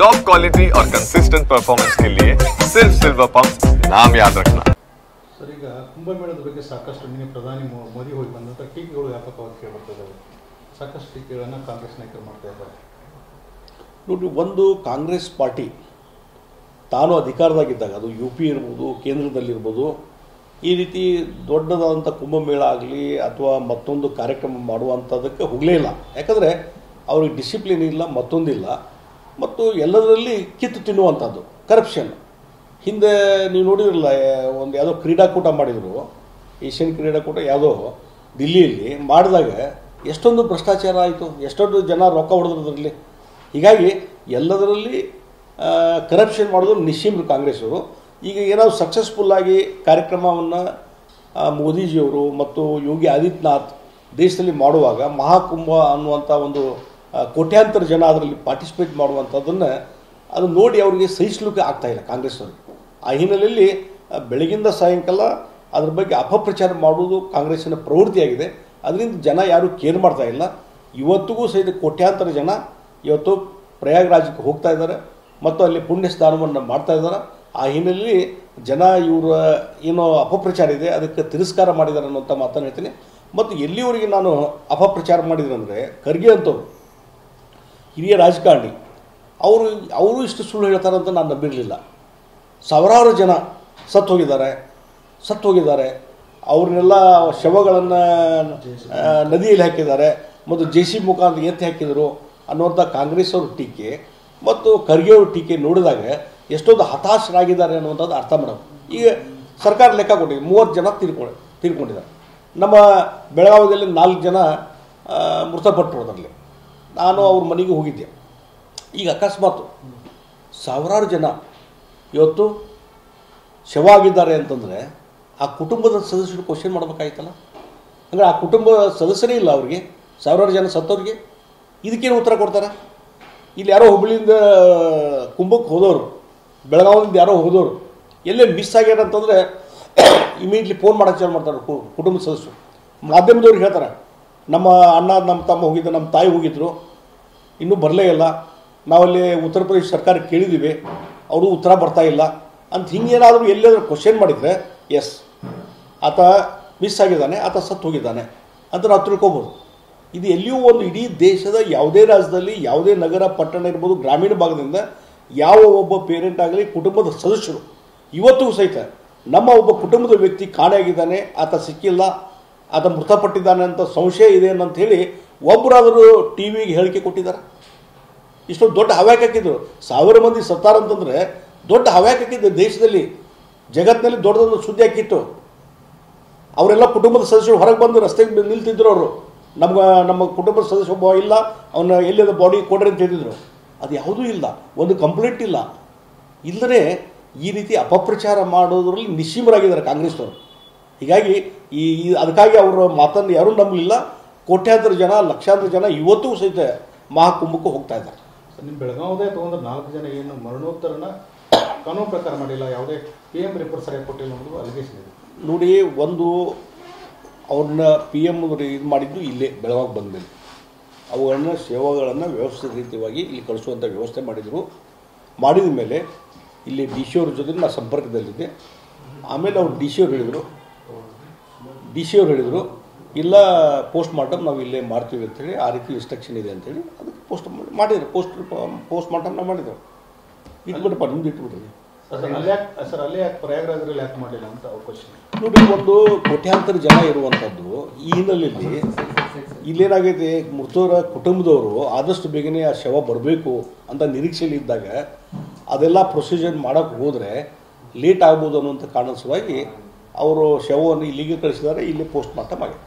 Top quality और consistent performance के लिए सिर्फ सिल्वर पंप नाम याद रखना। ಸರ್, ಈಗ ಕುಂಭಮೇಳದ ಬಗ್ಗೆ ಸಾಕಷ್ಟು ನಿನ್ನೆ ಪ್ರಧಾನಿ ಮೋದಿ ಹೋಗಿ ಬಂದಂಥ ಟೀಕೆಗಳು ವ್ಯಾಪಕವಾಗಿ ಕೇಳಿಬರ್ತದೆ. ಸಾಕಷ್ಟು ಟೀಕೆಗಳನ್ನು ಕಾಂಗ್ರೆಸ್ ನಾಯಕರು ಮಾಡ್ತಾ ಇದ್ದಾರೆ. ನೋಡಿ, ಒಂದು ಕಾಂಗ್ರೆಸ್ ಪಾರ್ಟಿ ತಾನು ಅಧಿಕಾರದಾಗಿದ್ದಾಗ, ಅದು ಯು ಪಿ ಇರ್ಬೋದು, ಕೇಂದ್ರದಲ್ಲಿರ್ಬೋದು, ಈ ರೀತಿ ದೊಡ್ಡದಾದಂಥ ಕುಂಭಮೇಳ ಆಗಲಿ ಅಥವಾ ಮತ್ತೊಂದು ಕಾರ್ಯಕ್ರಮ ಮಾಡುವಂಥದ್ದಕ್ಕೆ ಹೋಗಲೇ ಇಲ್ಲ. ಯಾಕಂದರೆ ಅವ್ರಿಗೆ ಡಿಸಿಪ್ಲಿನ್ ಇಲ್ಲ, ಮತ್ತೊಂದಿಲ್ಲ, ಮತ್ತು ಎಲ್ಲದರಲ್ಲಿ ಕಿತ್ತು ತಿನ್ನುವಂಥದ್ದು ಕರಪ್ಷನ್. ಹಿಂದೆ ನೀವು ನೋಡಿದ್ರಲ್ಲ, ಒಂದು ಯಾವುದೋ ಕ್ರೀಡಾಕೂಟ ಮಾಡಿದರು, ಏಷ್ಯನ್ ಕ್ರೀಡಾಕೂಟ ಯಾವುದೋ ದಿಲ್ಲಿಯಲ್ಲಿ ಮಾಡಿದಾಗ ಎಷ್ಟೊಂದು ಭ್ರಷ್ಟಾಚಾರ ಆಯಿತು, ಎಷ್ಟೊಂದು ಜನ ರೊಕ್ಕ ಹೊಡೆದ್ರದ್ರಲ್ಲಿ. ಹೀಗಾಗಿ ಎಲ್ಲದರಲ್ಲಿ ಕರಪ್ಷನ್ ಮಾಡೋದು ನಿಶ್ಚಿಮ್ರು ಕಾಂಗ್ರೆಸ್ಸವರು. ಈಗ ಏನಾದರೂ ಸಕ್ಸಸ್ಫುಲ್ಲಾಗಿ ಕಾರ್ಯಕ್ರಮವನ್ನು ಮೋದಿಜಿಯವರು ಮತ್ತು ಯೋಗಿ ಆದಿತ್ಯನಾಥ್ ದೇಶದಲ್ಲಿ ಮಾಡುವಾಗ ಮಹಾಕುಂಭ ಅನ್ನುವಂಥ ಒಂದು ಕೋಟ್ಯಾಂತರ ಜನ ಅದರಲ್ಲಿ ಪಾರ್ಟಿಸಿಪೇಟ್ ಮಾಡುವಂಥದ್ದನ್ನು ಅದು ನೋಡಿ ಅವರಿಗೆ ಸಹಿಸಲಿಕ್ಕೆ ಆಗ್ತಾಯಿಲ್ಲ ಕಾಂಗ್ರೆಸ್ಸವರು. ಆ ಹಿನ್ನೆಲೆಯಲ್ಲಿ ಬೆಳಗಿಂದ ಸಾಯಂಕಾಲ ಅದ್ರ ಬಗ್ಗೆ ಅಪಪ್ರಚಾರ ಮಾಡುವುದು ಕಾಂಗ್ರೆಸ್ಸಿನ ಪ್ರವೃತ್ತಿಯಾಗಿದೆ. ಅದರಿಂದ ಜನ ಯಾರೂ ಕೇರ್ ಮಾಡ್ತಾ ಇಲ್ಲ. ಇವತ್ತಿಗೂ ಸಹಿತ ಕೋಟ್ಯಾಂತರ ಜನ ಇವತ್ತು ಪ್ರಯಾಗ್ರಾಜ್ಗೆ ಹೋಗ್ತಾ ಇದ್ದಾರೆ ಮತ್ತು ಅಲ್ಲಿ ಪುಣ್ಯ ಸ್ನಾನವನ್ನು ಮಾಡ್ತಾ ಇದ್ದಾರೆ. ಆ ಹಿನ್ನೆಲೆಯಲ್ಲಿ ಜನ ಇವರ ಏನೋ ಅಪಪ್ರಚಾರ ಇದೆ ಅದಕ್ಕೆ ತಿರಸ್ಕಾರ ಮಾಡಿದ್ದಾರೆ ಅನ್ನೋಂಥ ಮಾತನ್ನು ಹೇಳ್ತೀನಿ. ಮತ್ತು ಎಲ್ಲಿವರೆಗೆ ನಾನು ಅಪಪ್ರಚಾರ ಮಾಡಿದ್ರೆ ಅಂದರೆ, ಖರ್ಗೆ ಅಂತವ್ರು ಹಿರಿಯ ರಾಜಕಾರಣಿ, ಅವರು ಇಷ್ಟು ಸುಳ್ಳು ಹೇಳ್ತಾರಂತ ನಾನು ನಂಬಿರಲಿಲ್ಲ. ಸಾವಿರಾರು ಜನ ಸತ್ತು ಹೋಗಿದ್ದಾರೆ. ಅವ್ರನ್ನೆಲ್ಲ ಶವಗಳನ್ನು ನದಿಯಲ್ಲಿ ಹಾಕಿದ್ದಾರೆ ಮತ್ತು JCB ಮುಖಾಂತರ ಎತ್ತಿ ಹಾಕಿದರು ಅನ್ನುವಂಥ ಕಾಂಗ್ರೆಸ್ ಅವ್ರ ಟೀಕೆ ಮತ್ತು ಖರ್ಗೆ ಅವ್ರ ಟೀಕೆ ನೋಡಿದಾಗ ಎಷ್ಟೊಂದು ಹತಾಶರಾಗಿದ್ದಾರೆ ಅನ್ನುವಂಥದ್ದು ಅರ್ಥ ಮಾಡೋದು. ಈಗ ಸರ್ಕಾರ ಲೆಕ್ಕ ಕೊಟ್ಟಿದೆ, 30 ಜನ ತೀರ್ಕೊಂಡಿದ್ದಾರೆ. ನಮ್ಮ ಬೆಳಗಾವಿಯಲ್ಲಿ 4 ಜನ ಮೃತಪಟ್ಟರು. ಅದರಲ್ಲಿ ನಾನು ಅವ್ರ ಮನೆಗೆ ಹೋಗಿದ್ದೆ. ಈಗ ಅಕಸ್ಮಾತ್ ಸಾವಿರಾರು ಜನ ಇವತ್ತು ಶವ ಆಗಿದ್ದಾರೆ ಅಂತಂದರೆ ಆ ಕುಟುಂಬದ ಸದಸ್ಯರು ಕ್ವಶನ್ ಮಾಡಬೇಕಾಯ್ತಲ್ಲ. ಅಂದರೆ ಆ ಕುಟುಂಬದ ಸದಸ್ಯರೇ ಇಲ್ಲ ಅವ್ರಿಗೆ, ಸಾವಿರಾರು ಜನ ಸತ್ತವ್ರಿಗೆ ಇದಕ್ಕೇನು ಉತ್ತರ ಕೊಡ್ತಾರೆ? ಇಲ್ಲಿ ಯಾರೋ ಹುಬ್ಬಳ್ಳಿಯಿಂದ ಕುಂಭಕ್ಕೆ ಹೋದವರು, ಬೆಳಗಾವಿಯಿಂದ ಯಾರೋ ಹೋದವರು ಎಲ್ಲೇ ಮಿಸ್ ಆಗ್ಯಾರ ಅಂತಂದರೆ ಇಮಿಡಿಯೇಟ್ಲಿ ಫೋನ್ ಮಾಡೋಕ್ಕೆ ಚಾಲು ಮಾಡ್ತಾರೆ ಕುಟುಂಬದ ಸದಸ್ಯರು. ಮಾಧ್ಯಮದವ್ರಿಗೆ ಹೇಳ್ತಾರೆ, ನಮ್ಮ ಅಣ್ಣ ನಮ್ಮ ತಮ್ಮ ಹೋಗಿದ್ದರು, ನಮ್ಮ ತಾಯಿ ಹೋಗಿದ್ದರು, ಇನ್ನೂ ಬರಲೇ ಇಲ್ಲ, ನಾವಲ್ಲಿ ಉತ್ತರ ಪ್ರದೇಶ ಸರ್ಕಾರಕ್ಕೆ ಕೇಳಿದ್ದೀವಿ, ಅವರು ಉತ್ತರ ಬರ್ತಾ ಇಲ್ಲ ಅಂತ. ಹಿಂಗೇನಾದರೂ ಎಲ್ಲಾದರೂ ಕ್ವಶನ್ ಮಾಡಿದರೆ ಎಸ್ ಆತ ಮಿಸ್ ಆಗಿದ್ದಾನೆ, ಆತ ಸತ್ತು ಹೋಗಿದ್ದಾನೆ ಅಂತ ನಾವು ತಿಳ್ಕೊಬೋದು. ಇದು ಎಲ್ಲಿಯೂ ಒಂದು ಇಡೀ ದೇಶದ ಯಾವುದೇ ರಾಜ್ಯದಲ್ಲಿ ಯಾವುದೇ ನಗರ ಪಟ್ಟಣ ಇರ್ಬೋದು, ಗ್ರಾಮೀಣ ಭಾಗದಿಂದ ಯಾವ ಒಬ್ಬ ಪೇರೆಂಟ್ ಆಗಲಿ ಕುಟುಂಬದ ಸದಸ್ಯರು ಇವತ್ತಿಗೂ ಸಹಿತ ನಮ್ಮ ಒಬ್ಬ ಕುಟುಂಬದ ವ್ಯಕ್ತಿ ಕಾಣೆಯಾಗಿದ್ದಾನೆ, ಆತ ಸಿಕ್ಕಿಲ್ಲ, ಆತ ಮೃತಪಟ್ಟಿದ್ದಾನೆ ಅಂತ ಸಂಶಯ ಇದೆ ಅಂತ ಹೇಳಿ ಒಬ್ಬರಾದರೂ ಟಿ ವಿಗೆ ಹೇಳಿಕೆ ಕೊಟ್ಟಿದ್ದಾರೆ. ಇಷ್ಟೊಂದು ದೊಡ್ಡ ಹವ್ಯಾಕ್ ಹಾಕಿದ್ರು, 1000 ಮಂದಿ ಸತ್ತಾರಂತಂದರೆ ದೊಡ್ಡ ಹವ್ಯಾಕ್ ಹಾಕಿದ್ದು ದೇಶದಲ್ಲಿ, ಜಗತ್ತಿನಲ್ಲಿ ದೊಡ್ಡದೊಂದು ಸುದ್ದಿ ಹಾಕಿತ್ತು. ಅವರೆಲ್ಲ ಕುಟುಂಬದ ಸದಸ್ಯರು ಹೊರಗೆ ಬಂದು ರಸ್ತೆಗೆ ನಿಲ್ತಿದ್ರು. ಅವರು ನಮ್ಮ ಕುಟುಂಬದ ಸದಸ್ಯ ಒಬ್ಬ ಇಲ್ಲ, ಅವನ ಎಲ್ಲಿದ ಬಾಡಿ ಕೊಡ್ರಿ ಅಂತ ಹೇಳಿದ್ರು. ಅದು ಯಾವುದೂ ಇಲ್ಲ, ಒಂದು ಕಂಪ್ಲೇಂಟ್ ಇಲ್ಲ. ಇಲ್ಲದೇ ಈ ರೀತಿ ಅಪಪ್ರಚಾರ ಮಾಡೋದ್ರಲ್ಲಿ ನಿಶ್ಚಿಮರಾಗಿದ್ದಾರೆ ಕಾಂಗ್ರೆಸ್ನವರು. ಹೀಗಾಗಿ ಅದಕ್ಕಾಗಿ ಅವರ ಮಾತನ್ನು ಯಾರೂ ನಂಬಲಿಲ್ಲ. ಕೋಟ್ಯಾಂತರ ಜನ, ಲಕ್ಷಾಂತರ ಜನ ಇವತ್ತಿಗೂ ಸಹಿತ ಮಹಾಕುಂಭಕ್ಕೆ ಹೋಗ್ತಾ ಇದ್ದಾರೆ. ನಿಮ್ಮ ಬೆಳಗಾವದೇ ತೊಗೊಂಡ್ರೆ 4 ಜನ ಏನು ಮರಣೋತ್ತರನ ಕಾನೂನು ಪ್ರಕಾರ ಮಾಡಿಲ್ಲ, ಯಾವುದೇ PM ರಿಪೋರ್ಟ್ ಸರಿಯಾಗಿ ಕೊಟ್ಟಿಲ್ಲ ಅನ್ನೋದು ಅಲಿಗೇಷನ್ ಇದೆ. ನೋಡಿ, ಒಂದು ಅವ್ರನ್ನ PM ಇದು ಮಾಡಿದ್ದು ಇಲ್ಲೇ ಬೆಳಗಾವಿಗೆ ಬಂದ ಮೇಲೆ ಅವುಗಳನ್ನ ಸೇವೆಗಳನ್ನು ವ್ಯವಸ್ಥಿತ ರೀತಿಯಾಗಿ ಇಲ್ಲಿ ಕಳಿಸುವಂಥ ವ್ಯವಸ್ಥೆ ಮಾಡಿದ ಮೇಲೆ ಇಲ್ಲಿ DC ಅವ್ರ ಜೊತೆ ನಾನು ಸಂಪರ್ಕದಲ್ಲಿದ್ದೆ. ಆಮೇಲೆ ಅವ್ರು DC ಅವ್ರು ಹೇಳಿದರು ಇಲ್ಲ, ಪೋಸ್ಟ್ ಮಾರ್ಟಮ್ ನಾವು ಇಲ್ಲೇ ಮಾಡ್ತೀವಿ ಅಂತೇಳಿ, ಆ ರೀತಿ ಇನ್ಸ್ಟ್ರಕ್ಷನ್ ಇದೆ ಅಂತೇಳಿ ಅದಕ್ಕೆ ಮಾಡಿದ್ರು. ಪೋಸ್ಟ್ ಮಾರ್ಟಮ್ ನಾವು ಮಾಡಿದ್ರು. ಇಟ್ಬಿಟ್ಟಪ್ಪ, ನಿಮ್ದು ಇಟ್ಬಿಟ್ರಿ. ಸರ್, ಅಲ್ಲೇ ಯಾಕೆ ಪ್ರಯಾಗ್ರಾಜರಲ್ಲಿ ಯಾಕೆ ಮಾಡಲಿಲ್ಲ ಅಂತ ಕ್ವಶನ್. ನೋಡಿ, ಒಂದು ಕೋಟ್ಯಾಂತರ ಜನ ಇರುವಂಥದ್ದು ಈ ಹಿನ್ನೆಲೆಯಲ್ಲಿ ಇಲ್ಲೇನಾಗೈತೆ, ಮೃತರ ಕುಟುಂಬದವರು ಆದಷ್ಟು ಬೇಗನೆ ಆ ಶವ ಬರಬೇಕು ಅಂತ ನಿರೀಕ್ಷೆಯಲ್ಲಿ ಇದ್ದಾಗ ಅದೆಲ್ಲ ಪ್ರೊಸೀಜರ್ ಮಾಡೋಕ್ಕೆ ಹೋದರೆ ಲೇಟ್ ಆಗ್ಬೋದು ಅನ್ನುವಂಥ ಕಾರಣದ ಸಲುವಾಗಿ ಅವರು ಶವವನ್ನು ಇಲ್ಲಿಗೆ ಕಳಿಸಿದ್ದಾರೆ. ಇಲ್ಲಿ ಪೋಸ್ಟ್ ಮಾರ್ಟಮ್ ಆಗಿದೆ.